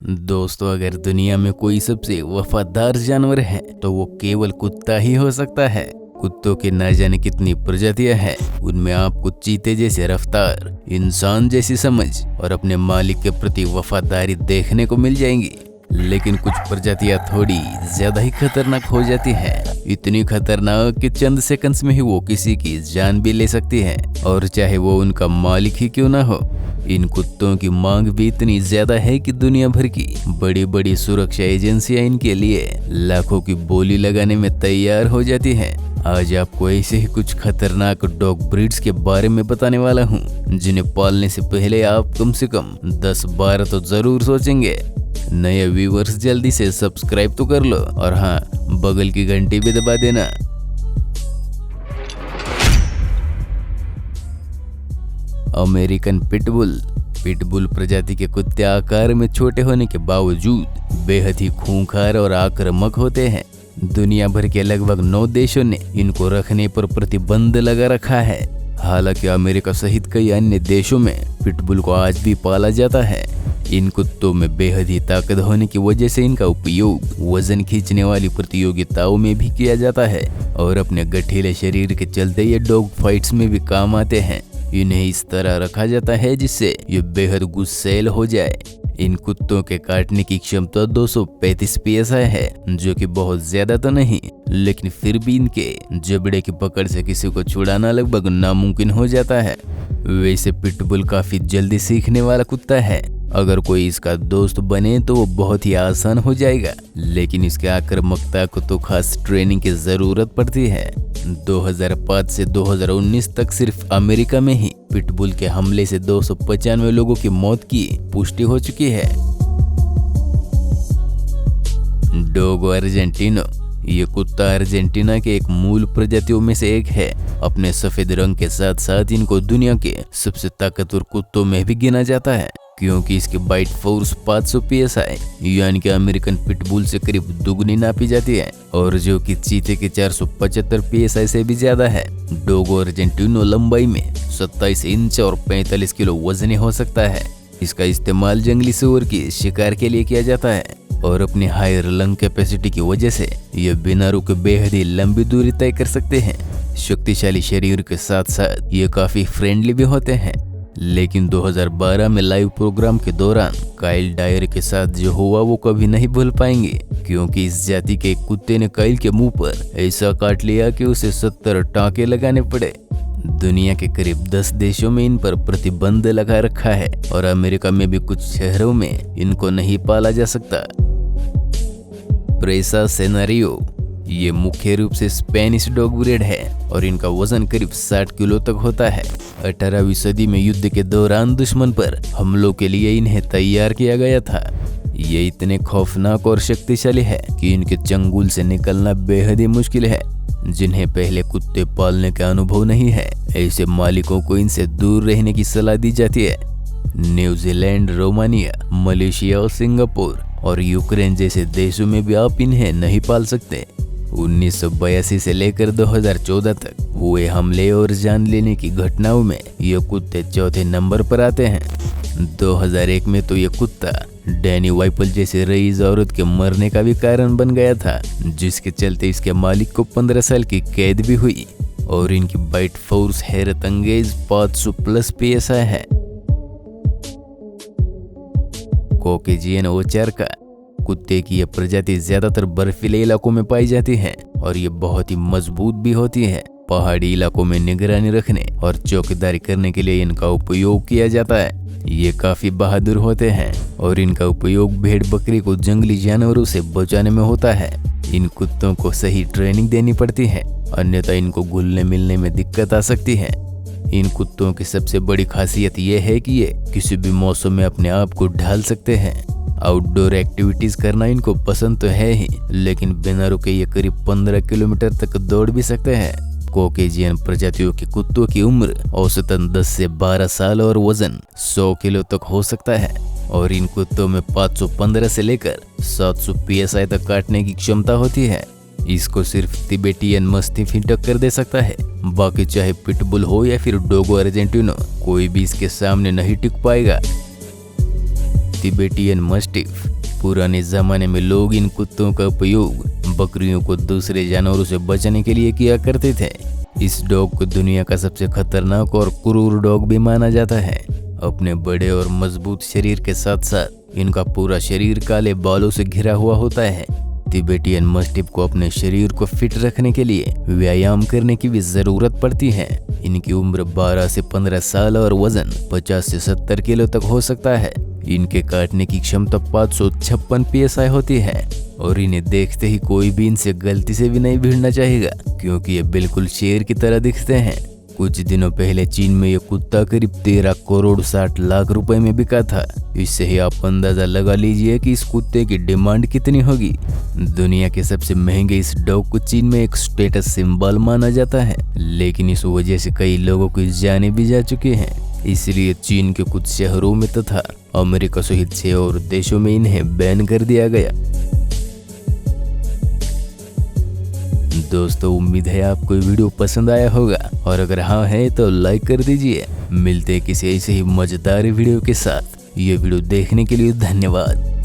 दोस्तों, अगर दुनिया में कोई सबसे वफादार जानवर है तो वो केवल कुत्ता ही हो सकता है। कुत्तों की न जाने कितनी प्रजातियां हैं। उनमें आपको चीते जैसे रफ्तार, इंसान जैसी समझ और अपने मालिक के प्रति वफादारी देखने को मिल जाएंगी। लेकिन कुछ प्रजातियां थोड़ी ज्यादा ही खतरनाक हो जाती हैं। इतनी खतरनाक कि चंद सेकंड्स में ही वो किसी की जान भी ले सकती है, और चाहे वो उनका मालिक ही क्यों ना हो। इन कुत्तों की मांग भी इतनी ज्यादा है कि दुनिया भर की बड़ी बड़ी सुरक्षा एजेंसियां इनके लिए लाखों की बोली लगाने में तैयार हो जाती हैं। आज आपको ऐसे ही कुछ खतरनाक डॉग ब्रीड्स के बारे में बताने वाला हूँ, जिन्हें पालने से पहले आप कम से कम 10-12 तो जरूर सोचेंगे। नए व्यूवर्स जल्दी से सब्सक्राइब तो कर लो, और हाँ, बगल की घंटी भी दबा देना। अमेरिकन पिटबुल प्रजाति के कुत्ते आकार में छोटे होने के बावजूद बेहद ही खूंखार और आक्रामक होते हैं। दुनिया भर के लगभग 9 देशों ने इनको रखने पर प्रतिबंध लगा रखा है। हालांकि अमेरिका सहित कई अन्य देशों में पिटबुल को आज भी पाला जाता है। इन कुत्तों में बेहद ही ताकत होने की वजह से इनका उपयोग वजन खींचने वाली प्रतियोगिताओं में भी किया जाता है, और अपने गठीले शरीर के चलते ये डॉग फाइट्स में भी काम आते हैं। इन्हें इस तरह रखा जाता है जिससे ये बेहद गुस्सैल हो जाए। इन कुत्तों के काटने की क्षमता 235 psi है, जो कि बहुत ज्यादा तो नहीं, लेकिन फिर भी इनके जबड़े की पकड़ से किसी को छुड़ाना लगभग नामुमकिन हो जाता है। वैसे पिटबुल काफी जल्दी सीखने वाला कुत्ता है। अगर कोई इसका दोस्त बने तो वो बहुत ही आसान हो जाएगा, लेकिन इसकी आक्रामकता को तो खास ट्रेनिंग की जरूरत पड़ती है। 2005 से 2019 तक सिर्फ अमेरिका में ही पिटबुल के हमले से 295 लोगों की मौत की पुष्टि हो चुकी है। डोगो अर्जेंटिनो, ये कुत्ता अर्जेंटीना के एक मूल प्रजातियों में से एक है। अपने सफेद रंग के साथ साथ इनको दुनिया के सबसे ताकतवर कुत्तों में भी गिना जाता है, क्योंकि इसकी बाइट फोर्स 500 psi यानी कि अमेरिकन पिटबुल से करीब दुगनी नापी जाती है, और जो कि चीते के 475 psi से भी ज्यादा है। डोगो अर्जेंटिनो लंबाई में 27 इंच और 45 किलो वजनी हो सकता है। इसका इस्तेमाल जंगली सूअर की शिकार के लिए किया जाता है, और अपनी हाई लंग कैपेसिटी की वजह से ये बिना रुके बेहद ही लंबी दूरी तय कर सकते हैं। शक्तिशाली शरीर के साथ साथ ये काफी फ्रेंडली भी होते हैं। लेकिन 2012 में लाइव प्रोग्राम के दौरान काइल डायर के साथ जो हुआ वो कभी नहीं भूल पाएंगे, क्योंकि इस जाति के एक कुत्ते ने काइल के मुंह पर ऐसा काट लिया कि उसे 70 टांके लगाने पड़े। दुनिया के करीब 10 देशों में इन पर प्रतिबंध लगा रखा है, और अमेरिका में भी कुछ शहरों में इनको नहीं पाला जा सकता। प्रेसा सेनारियो, ये मुख्य रूप से स्पेनिश डॉग ब्रीड है, और इनका वजन करीब 60 किलो तक होता है। 18वीं सदी में युद्ध के दौरान दुश्मन पर हमलों के लिए इन्हें तैयार किया गया था। ये इतने खौफनाक और शक्तिशाली है कि इनके चंगुल से निकलना बेहद ही मुश्किल है। जिन्हें पहले कुत्ते पालने का अनुभव नहीं है, ऐसे मालिकों को इनसे दूर रहने की सलाह दी जाती है। न्यूजीलैंड, रोमानिया, मलेशिया और सिंगापुर और यूक्रेन जैसे देशों में भी आप इन्हें नहीं पाल सकते। 1982 से लेकर 2014 तक हुए हमले और जान लेने की घटनाओं में ये कुत्ते चौथे नंबर पर आते हैं। 2001 में तो ये कुत्ता डैनी वाइपल जैसे रईस औरत के मरने का भी कारण बन गया था, जिसके चलते इसके मालिक को 15 साल की कैद भी हुई, और इनकी बाइट फोर्स हैरत अंगेज 500+ psi है। कॉकेजियन ओचार्का कुत्ते की यह प्रजाति ज्यादातर बर्फीले इलाकों में पाई जाती है, और ये बहुत ही मजबूत भी होती है। पहाड़ी इलाकों में निगरानी रखने और चौकीदारी करने के लिए इनका उपयोग किया जाता है। ये काफी बहादुर होते हैं, और इनका उपयोग भेड़ बकरी को जंगली जानवरों से बचाने में होता है। इन कुत्तों को सही ट्रेनिंग देनी पड़ती है, अन्यथा इनको घुलने मिलने में दिक्कत आ सकती है। इन कुत्तों की सबसे बड़ी खासियत ये है कि ये किसी भी मौसम में अपने आप को ढाल सकते हैं। आउटडोर एक्टिविटीज करना इनको पसंद तो है ही, लेकिन बिना रुके ये करीब 15 किलोमीटर तक दौड़ भी सकते हैं। कॉकेजियन प्रजातियों के कुत्तों की उम्र औसतन 10 से 12 साल और वजन 100 किलो तक हो सकता है, और इन कुत्तों में 515 से लेकर 700 psi तक काटने की क्षमता होती है। इसको सिर्फ तिबेटियन मस्टिफ ही टक्कर दे सकता है, बाकी चाहे पिटबुल हो या फिर डोगो अर्जेंटिनो, कोई भी इसके सामने नहीं टिक पाएगा। Tibetan mastiff. पुराने जमाने में लोग इन कुत्तों का उपयोग बकरियों को दूसरे जानवरों से बचाने के लिए किया करते थे। इस डॉग को दुनिया का सबसे खतरनाक और क्रूर डॉग भी माना जाता है। अपने बड़े और मजबूत शरीर के साथ साथ इनका पूरा शरीर काले बालों से घिरा हुआ होता है। तिबेटियन मस्टिफ को अपने शरीर को फिट रखने के लिए व्यायाम करने की भी जरूरत पड़ती है। इनकी उम्र 12 से 15 साल और वजन 50 से 70 किलो तक हो सकता है। इनके काटने की क्षमता 556 PSI होती है और इन्हें देखते ही कोई भी इनसे गलती से भी नहीं भिड़ना चाहेगा, क्योंकि ये बिल्कुल शेर की तरह दिखते हैं। कुछ दिनों पहले चीन में ये कुत्ता करीब 13 करोड़ 60 लाख रुपए में बिका था। इससे ही आप अंदाजा लगा लीजिए कि इस कुत्ते की डिमांड कितनी होगी। दुनिया के सबसे महंगे इस डॉग को चीन में एक स्टेटस सिंबल माना जाता है, लेकिन इस वजह से कई लोगों की जानें भी जा चुकी हैं। इसलिए चीन के कुछ शहरों में तथा अमेरिका सहित 6 और देशों में इन्हें बैन कर दिया गया। दोस्तों, उम्मीद है आपको ये वीडियो पसंद आया होगा, और अगर हाँ है तो लाइक कर दीजिए। मिलते हैं किसी ऐसे ही मजेदार वीडियो के साथ। ये वीडियो देखने के लिए धन्यवाद।